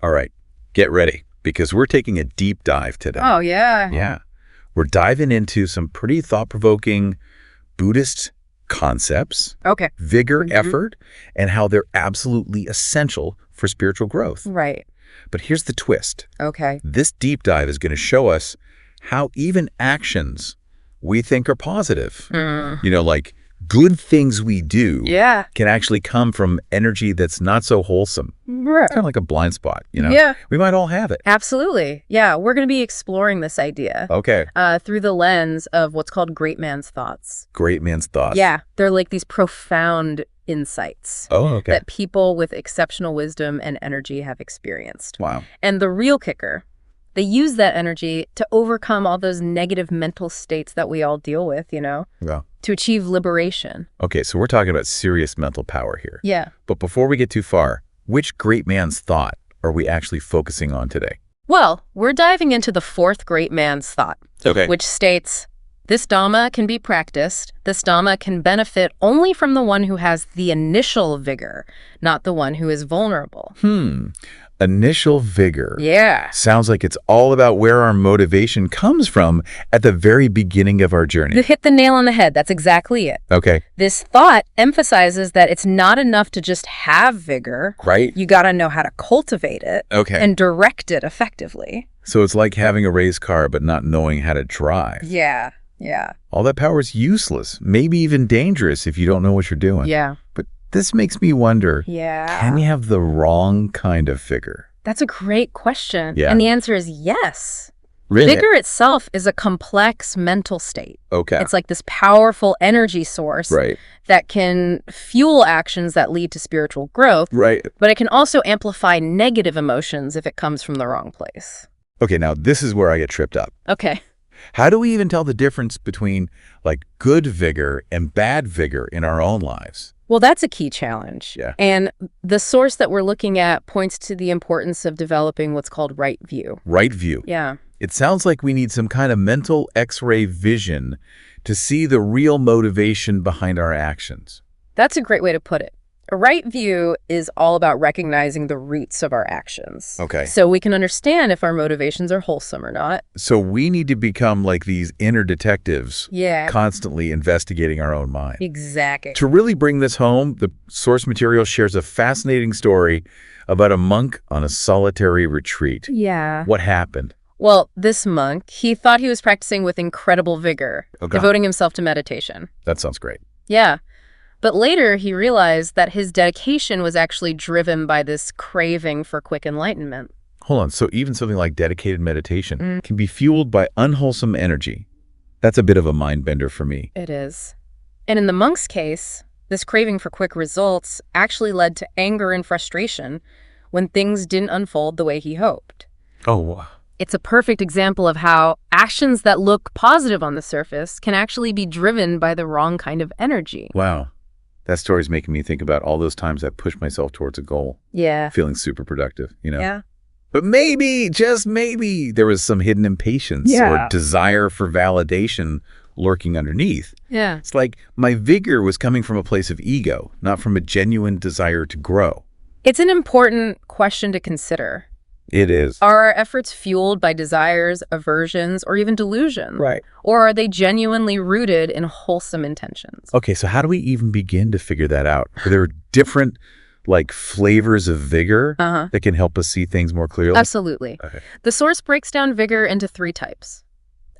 All right, get ready, because we're taking a deep dive today. Oh, yeah. Yeah. We're diving into some pretty thought-provoking Buddhist concepts, Okay. vigor, effort, and how they're absolutely essential for spiritual growth. Right. But here's the twist. Okay. This deep dive is going to show us how even actions we think are positive, like good things we do Yeah. can actually come from energy that's not so wholesome. Right. Kind of like a blind spot, Yeah. We might all have it. Absolutely. Yeah. We're going to be exploring this idea Okay. through the lens of what's called great man's thoughts. Great man's thoughts. Yeah. They're like these profound insights Oh, okay. that people with exceptional wisdom and energy have experienced. Wow. And the real kicker, they use that energy to overcome all those negative mental states that we all deal with, Yeah. to achieve liberation. Okay, so we're talking about serious mental power here. Yeah. But before we get too far, which great man's thought are we actually focusing on today? Well, we're diving into the fourth great man's thought, Okay. which states, this Dhamma can be practiced. This Dhamma can benefit only from the one who has the initial vigor, not the one who is vulnerable. Initial vigor. Yeah. Sounds like it's all about where our motivation comes from at the very beginning of our journey. You hit the nail on the head. That's exactly it. Okay. This thought emphasizes that it's not enough to just have vigor. Right? You got to know how to cultivate it Okay. and direct it effectively. So it's like having a race car but not knowing how to drive. Yeah. Yeah. All that power is useless, maybe even dangerous if you don't know what you're doing. Yeah. But this makes me wonder, Yeah. can you have the wrong kind of vigor? That's a great question. Yeah. And the answer is yes. Really? Vigor itself is a complex mental state. Okay. It's like this powerful energy source Right. that can fuel actions that lead to spiritual growth, Right. but it can also amplify negative emotions if it comes from the wrong place. Okay, now this is where I get tripped up. Okay. How do we even tell the difference between like good vigor and bad vigor in our own lives? Well, that's a key challenge. Yeah. And the source that we're looking at points to the importance of developing what's called right view. Right view. Yeah. It sounds like we need some kind of mental X-ray vision to see the real motivation behind our actions. That's a great way to put it. A right view is all about recognizing the roots of our actions. Okay. So we can understand if our motivations are wholesome or not. So we need to become like these inner detectives, Yeah. constantly investigating our own mind. Exactly. To really bring this home, the source material shares a fascinating story about a monk on a solitary retreat. Yeah. What happened? Well, this monk, he thought he was practicing with incredible vigor, Okay. devoting himself to meditation. That sounds great. Yeah. But later he realized that his dedication was actually driven by this craving for quick enlightenment. Hold on. So even something like dedicated meditation can be fueled by unwholesome energy. That's a bit of a mind bender for me. It is. And in the monk's case, this craving for quick results actually led to anger and frustration when things didn't unfold the way he hoped. Oh, It's a perfect example of how actions that look positive on the surface can actually be driven by the wrong kind of energy. wow. That story's making me think about all those times I pushed myself towards a goal, Yeah. feeling super productive, Yeah. But maybe, just maybe, there was some hidden impatience or desire for validation lurking underneath. Yeah. It's like my vigor was coming from a place of ego, not from a genuine desire to grow. It's an important question to consider. It is. Are our efforts fueled by desires, aversions, or even delusion? Right. Or are they genuinely rooted in wholesome intentions? Okay, so how do we even begin to figure that out? Are there different like flavors of vigor that can help us see things more clearly? Absolutely. Okay. The source breaks down vigor into 3 types: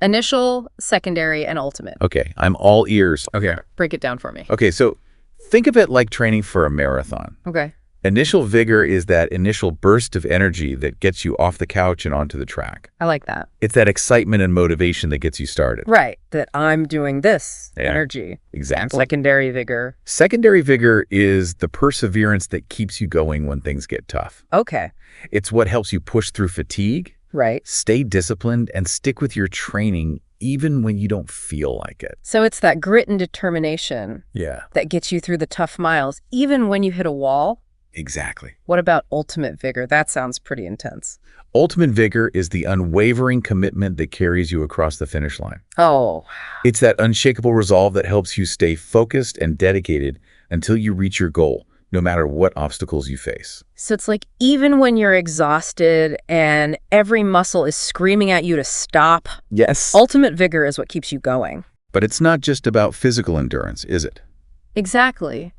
initial, secondary, and ultimate. Okay, I'm all ears. Okay. Break it down for me. Okay, so think of it like training for a marathon. Okay. Initial vigor is that initial burst of energy that gets you off the couch and onto the track. I like that. It's that excitement and motivation that gets you started. Right. That I'm doing this Yeah. energy. Exactly. Secondary vigor. Secondary vigor is the perseverance that keeps you going when things get tough. Okay. It's what helps you push through fatigue, Right. stay disciplined, and stick with your training even when you don't feel like it. So it's that grit and determination Yeah. that gets you through the tough miles, even when you hit a wall. Exactly. What about ultimate vigor? That sounds pretty intense. Ultimate vigor is the unwavering commitment that carries you across the finish line. Oh, It's that unshakable resolve that helps you stay focused and dedicated until you reach your goal, no matter what obstacles you face. So it's like even when you're exhausted and every muscle is screaming at you to stop, Yes. ultimate vigor is what keeps you going. But it's not just about physical endurance, is it? Exactly.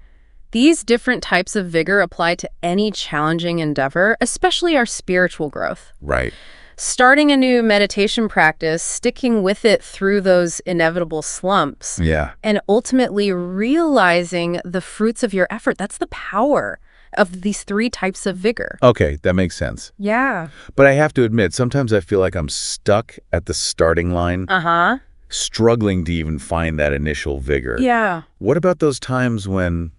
These different types of vigor apply to any challenging endeavor, especially our spiritual growth. Right. Starting a new meditation practice, sticking with it through those inevitable slumps, Yeah. and ultimately realizing the fruits of your effort. That's the power of these three types of vigor. Okay, that makes sense. Yeah. But I have to admit, sometimes I feel like I'm stuck at the starting line, Uh-huh. struggling to even find that initial vigor. Yeah. What about those times when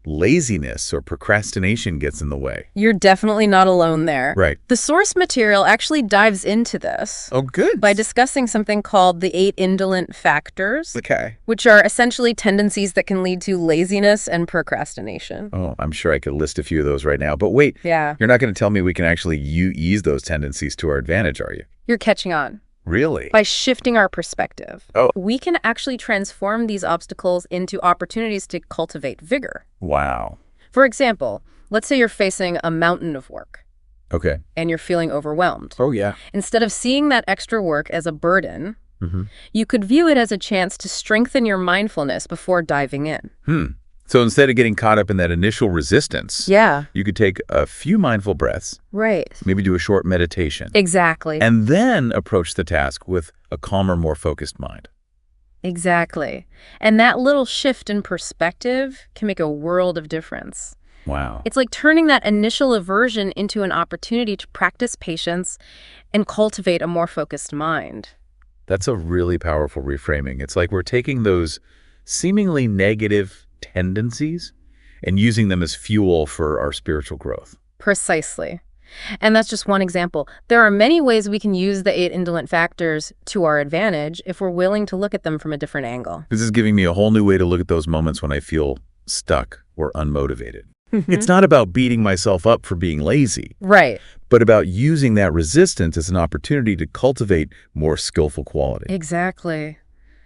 laziness or procrastination gets in the way? You're definitely not alone there. Right. The source material actually dives into this Oh, good. by discussing something called the 8 indolent factors, Okay. which are essentially tendencies that can lead to laziness and procrastination. Oh, I'm sure I could list a few of those right now. But wait, Yeah. you're not going to tell me we can actually ease those tendencies to our advantage, are you? You're catching on. Really? By shifting our perspective, Oh. we can actually transform these obstacles into opportunities to cultivate vigor. Wow. For example, let's say you're facing a mountain of work Okay. and you're feeling overwhelmed. Oh, yeah. Instead of seeing that extra work as a burden, Mm-hmm. you could view it as a chance to strengthen your mindfulness before diving in. So instead of getting caught up in that initial resistance, Yeah. you could take a few mindful breaths, Right. maybe do a short meditation, Exactly. and then approach the task with a calmer, more focused mind. Exactly. And that little shift in perspective can make a world of difference. Wow. It's like turning that initial aversion into an opportunity to practice patience and cultivate a more focused mind. That's a really powerful reframing. It's like we're taking those seemingly negative tendencies and using them as fuel for our spiritual growth. Precisely. And that's just one example. There are many ways we can use the 8 indolent factors to our advantage if we're willing to look at them from a different angle. This is giving me a whole new way to look at those moments when I feel stuck or unmotivated. It's not about beating myself up for being lazy, Right. but about using that resistance as an opportunity to cultivate more skillful quality. Exactly.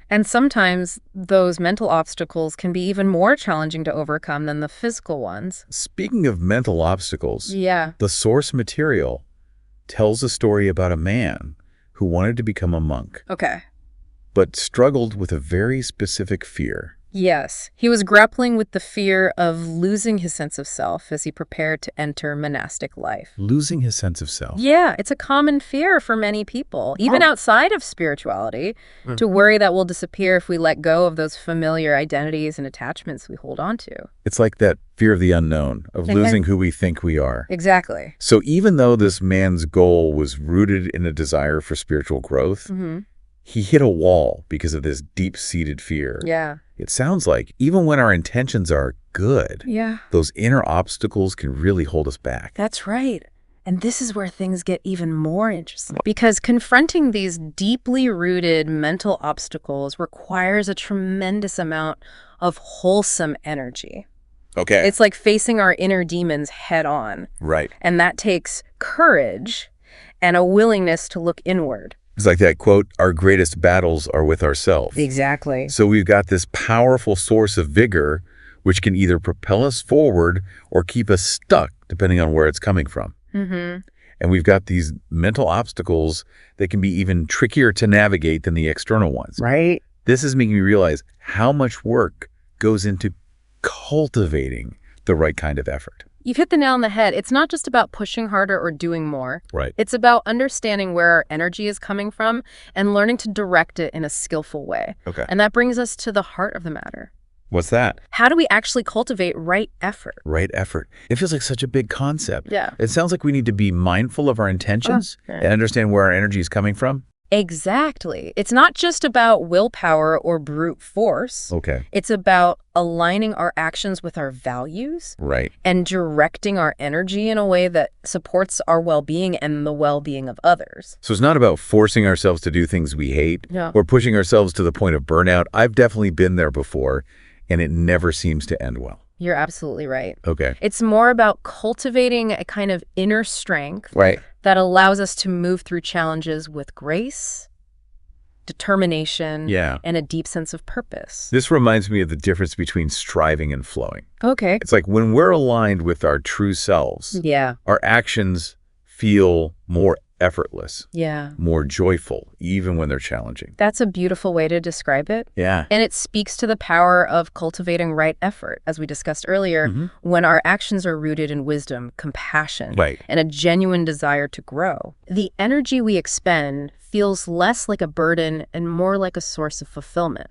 And sometimes those mental obstacles can be even more challenging to overcome than the physical ones. Speaking of mental obstacles, Yeah. the source material tells a story about a man who wanted to become a monk, Okay. but struggled with a very specific fear. Yes. He was grappling with the fear of losing his sense of self as he prepared to enter monastic life. Losing his sense of self. Yeah, it's a common fear for many people, even outside of spirituality, to worry that will disappear if we let go of those familiar identities and attachments we hold on to. It's like that fear of the unknown, of losing who we think we are. Exactly. So even though this man's goal was rooted in a desire for spiritual growth, he hit a wall because of this deep-seated fear. Yeah. It sounds like even when our intentions are good, Yeah. those inner obstacles can really hold us back. That's right. And this is where things get even more interesting. Because confronting these deeply rooted mental obstacles requires a tremendous amount of wholesome energy. Okay. It's like facing our inner demons head on. Right. And that takes courage and a willingness to look inward. It's like that quote, our greatest battles are with ourselves. Exactly. So we've got this powerful source of vigor, which can either propel us forward or keep us stuck, depending on where it's coming from. And we've got these mental obstacles that can be even trickier to navigate than the external ones. Right. This is making me realize how much work goes into cultivating the right kind of effort. You've hit the nail on the head. It's not just about pushing harder or doing more. Right. It's about understanding where our energy is coming from and learning to direct it in a skillful way. Okay. And that brings us to the heart of the matter. What's that? How do we actually cultivate right effort? Right effort. It feels like such a big concept. Yeah. It sounds like we need to be mindful of our intentions and understand where our energy is coming from. Exactly. It's not just about willpower or brute force. Okay. It's about aligning our actions with our values Right. and directing our energy in a way that supports our well-being and the well-being of others. So it's not about forcing ourselves to do things we hate Yeah. or pushing ourselves to the point of burnout. I've definitely been there before, and it never seems to end well. You're absolutely right. Okay. It's more about cultivating a kind of inner strength Right. that allows us to move through challenges with grace determination, Yeah. and a deep sense of purpose. This reminds me of the difference between striving and flowing. Okay. It's like when we're aligned with our true selves, Yeah. our actions feel more effortless, Yeah. more joyful, even when they're challenging. That's a beautiful way to describe it. Yeah. And it speaks to the power of cultivating right effort, as we discussed earlier, when our actions are rooted in wisdom, compassion, Right. and a genuine desire to grow. The energy we expend feels less like a burden and more like a source of fulfillment.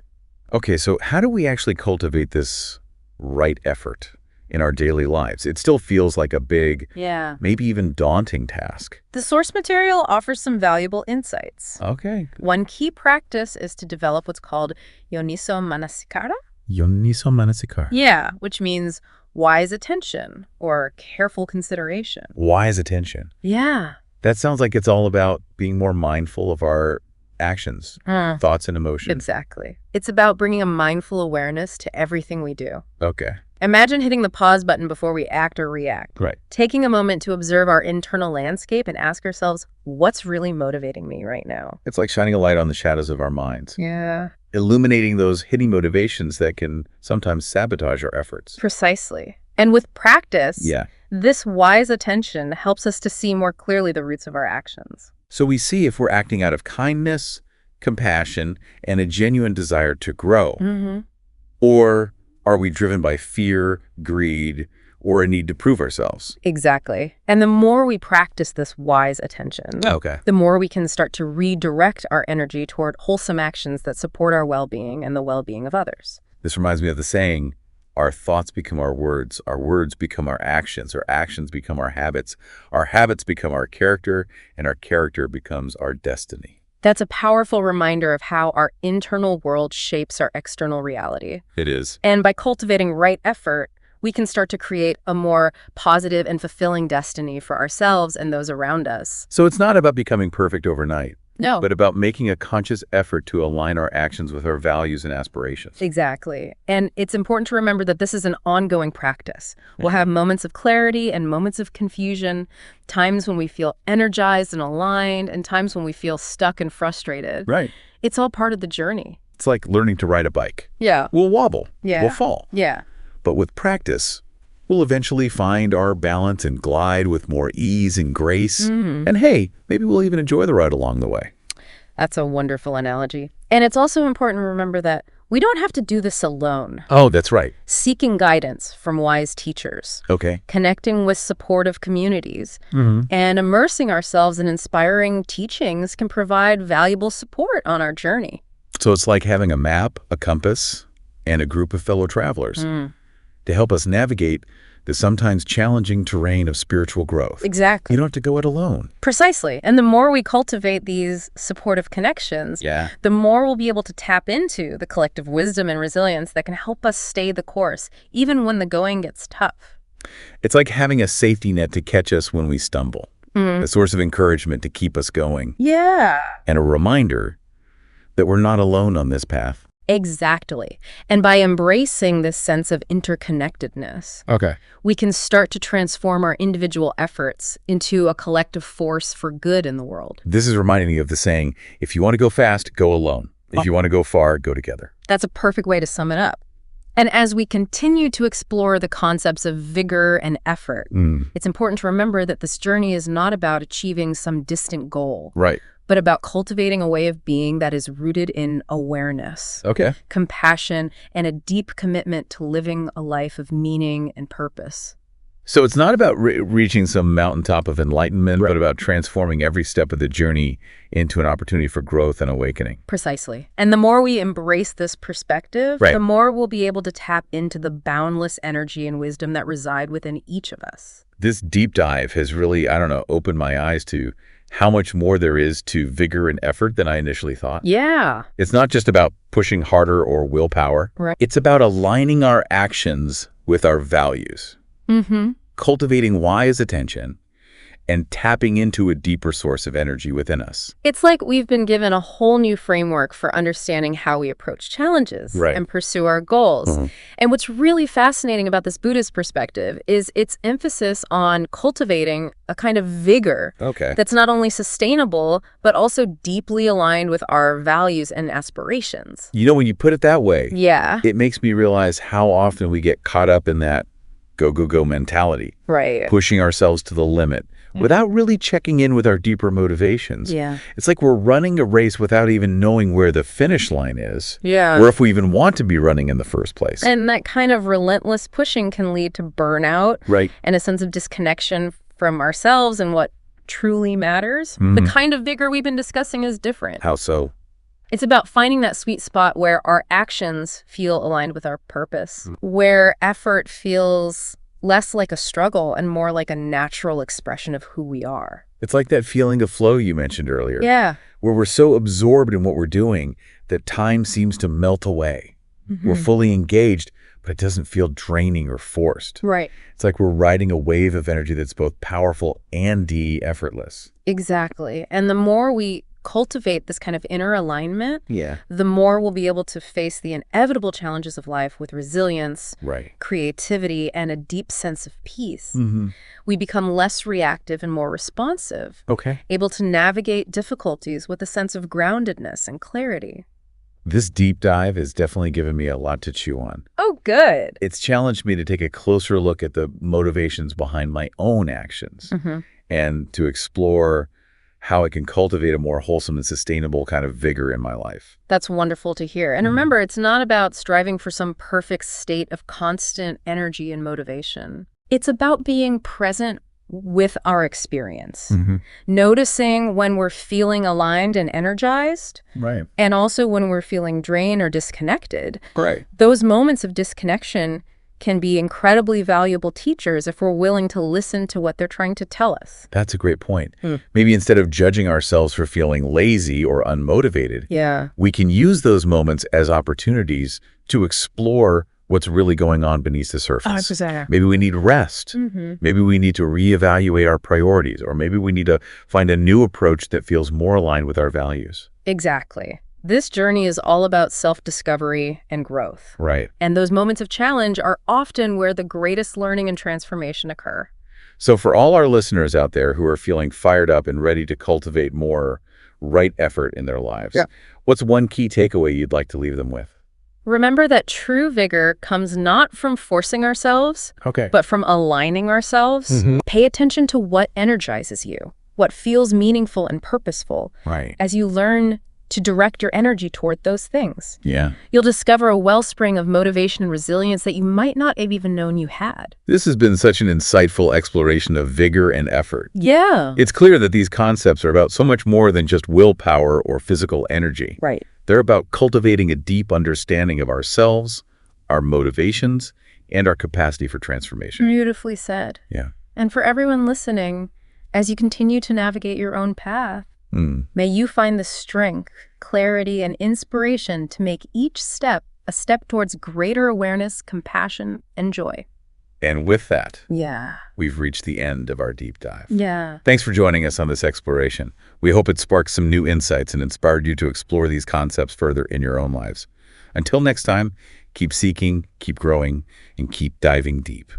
Okay, so how do we actually cultivate this right effort in our daily lives? It still feels like a big, Yeah. maybe even daunting task. The source material offers some valuable insights. Okay. One key practice is to develop what's called yoniso manasikara. Yoniso manasikara. Yeah, which means wise attention or careful consideration. Wise attention. Yeah. That sounds like it's all about being more mindful of our actions, thoughts, and emotions. Exactly. It's about bringing a mindful awareness to everything we do. Okay. Imagine hitting the pause button before we act or react. Right. Taking a moment to observe our internal landscape and ask ourselves, what's really motivating me right now? It's like shining a light on the shadows of our minds, Yeah. illuminating those hidden motivations that can sometimes sabotage our efforts. Precisely. And with practice, Yeah. this wise attention helps us to see more clearly the roots of our actions. So we see if we're acting out of kindness, compassion, and a genuine desire to grow. Or are we driven by fear, greed, or a need to prove ourselves? Exactly. And the more we practice this wise attention, Okay. the more we can start to redirect our energy toward wholesome actions that support our well-being and the well-being of others. This reminds me of the saying, our thoughts become our words become our actions become our habits become our character, and our character becomes our destiny. That's a powerful reminder of how our internal world shapes our external reality. It is. And by cultivating right effort, we can start to create a more positive and fulfilling destiny for ourselves and those around us. So it's not about becoming perfect overnight, No. but about making a conscious effort to align our actions with our values and aspirations. Exactly. And it's important to remember that this is an ongoing practice. We'll have moments of clarity and moments of confusion, times when we feel energized and aligned, and times when we feel stuck and frustrated. Right. It's all part of the journey. It's like learning to ride a bike. Yeah. We'll wobble. Yeah. We'll fall. Yeah. But with practice, we'll eventually find our balance and glide with more ease and grace. And hey, maybe we'll even enjoy the ride along the way. That's a wonderful analogy. And it's also important to remember that we don't have to do this alone. Oh, that's right. Seeking guidance from wise teachers, Okay. connecting with supportive communities, and immersing ourselves in inspiring teachings can provide valuable support on our journey. So it's like having a map, a compass, and a group of fellow travelers to help us navigate the sometimes challenging terrain of spiritual growth. Exactly. You don't have to go it alone. Precisely. And the more we cultivate these supportive connections, Yeah. the more we'll be able to tap into the collective wisdom and resilience that can help us stay the course, even when the going gets tough. It's like having a safety net to catch us when we stumble, a source of encouragement to keep us going, Yeah. and a reminder that we're not alone on this path. Exactly. And by embracing this sense of interconnectedness, Okay. we can start to transform our individual efforts into a collective force for good in the world. This is reminding me of the saying, if you want to go fast, go alone. If you want to go far, go together. That's a perfect way to sum it up. And as we continue to explore the concepts of vigor and effort, it's important to remember that this journey is not about achieving some distant goal, Right. but about cultivating a way of being that is rooted in awareness, Okay. compassion, and a deep commitment to living a life of meaning and purpose. So it's not about reaching some mountaintop of enlightenment, but about transforming every step of the journey into an opportunity for growth and awakening. Precisely. And the more we embrace this perspective, Right. the more we'll be able to tap into the boundless energy and wisdom that reside within each of us. This deep dive has really, opened my eyes to how much more there is to vigor and effort than I initially thought. Yeah. It's not just about pushing harder or willpower. Right. It's about aligning our actions with our values, cultivating wise attention, and tapping into a deeper source of energy within us. It's like we've been given a whole new framework for understanding how we approach challenges Right. and pursue our goals. Mm-hmm. And what's really fascinating about this Buddhist perspective is its emphasis on cultivating a kind of vigor Okay. that's not only sustainable, but also deeply aligned with our values and aspirations. You know, when you put it that way, Yeah, it makes me realize how often we get caught up in that go, go, go mentality, right. pushing ourselves to the limit without really checking in with our deeper motivations. Yeah. It's like we're running a race without even knowing where the finish line is, Yeah. or if we even want to be running in the first place. And that kind of relentless pushing can lead to burnout Right. and a sense of disconnection from ourselves and what truly matters. The kind of vigor we've been discussing is different. How so? It's about finding that sweet spot where our actions feel aligned with our purpose, where effort feels less like a struggle and more like a natural expression of who we are. It's like that feeling of flow you mentioned earlier, Yeah. where we're so absorbed in what we're doing that time seems to melt away. We're fully engaged, but it doesn't feel draining or forced. Right. It's like we're riding a wave of energy that's both powerful and effortless. Exactly. And the more we cultivate this kind of inner alignment, Yeah. the more we'll be able to face the inevitable challenges of life with resilience, Right. creativity, and a deep sense of peace. We become less reactive and more responsive, Okay. able to navigate difficulties with a sense of groundedness and clarity. This deep dive has definitely given me a lot to chew on. Oh, good. It's challenged me to take a closer look at the motivations behind my own actions and to explore how I can cultivate a more wholesome and sustainable kind of vigor in my life. That's wonderful to hear. And remember, it's not about striving for some perfect state of constant energy and motivation. It's about being present with our experience, noticing when we're feeling aligned and energized, Right. and also when we're feeling drained or disconnected. Right. Those moments of disconnection can be incredibly valuable teachers if we're willing to listen to what they're trying to tell us. That's a great point. Maybe instead of judging ourselves for feeling lazy or unmotivated, Yeah. we can use those moments as opportunities to explore what's really going on beneath the surface. Maybe we need rest. Maybe we need to reevaluate our priorities, or maybe we need to find a new approach that feels more aligned with our values. Exactly. This journey is all about self-discovery and growth. Right. And those moments of challenge are often where the greatest learning and transformation occur. So for all our listeners out there who are feeling fired up and ready to cultivate more right effort in their lives, what's one key takeaway you'd like to leave them with? Remember that true vigor comes not from forcing ourselves, Okay. but from aligning ourselves. Pay attention to what energizes you, what feels meaningful and purposeful, Right. as you learn to direct your energy toward those things. Yeah. You'll discover a wellspring of motivation and resilience that you might not have even known you had. This has been such an insightful exploration of vigor and effort. Yeah. It's clear that these concepts are about so much more than just willpower or physical energy. Right. They're about cultivating a deep understanding of ourselves, our motivations, and our capacity for transformation. Beautifully said. Yeah. And for everyone listening, as you continue to navigate your own path, may you find the strength, clarity, and inspiration to make each step a step towards greater awareness, compassion, and joy. And with that, Yeah. we've reached the end of our deep dive. Yeah. Thanks for joining us on this exploration. We hope it sparked some new insights and inspired you to explore these concepts further in your own lives. Until next time, keep seeking, keep growing, and keep diving deep.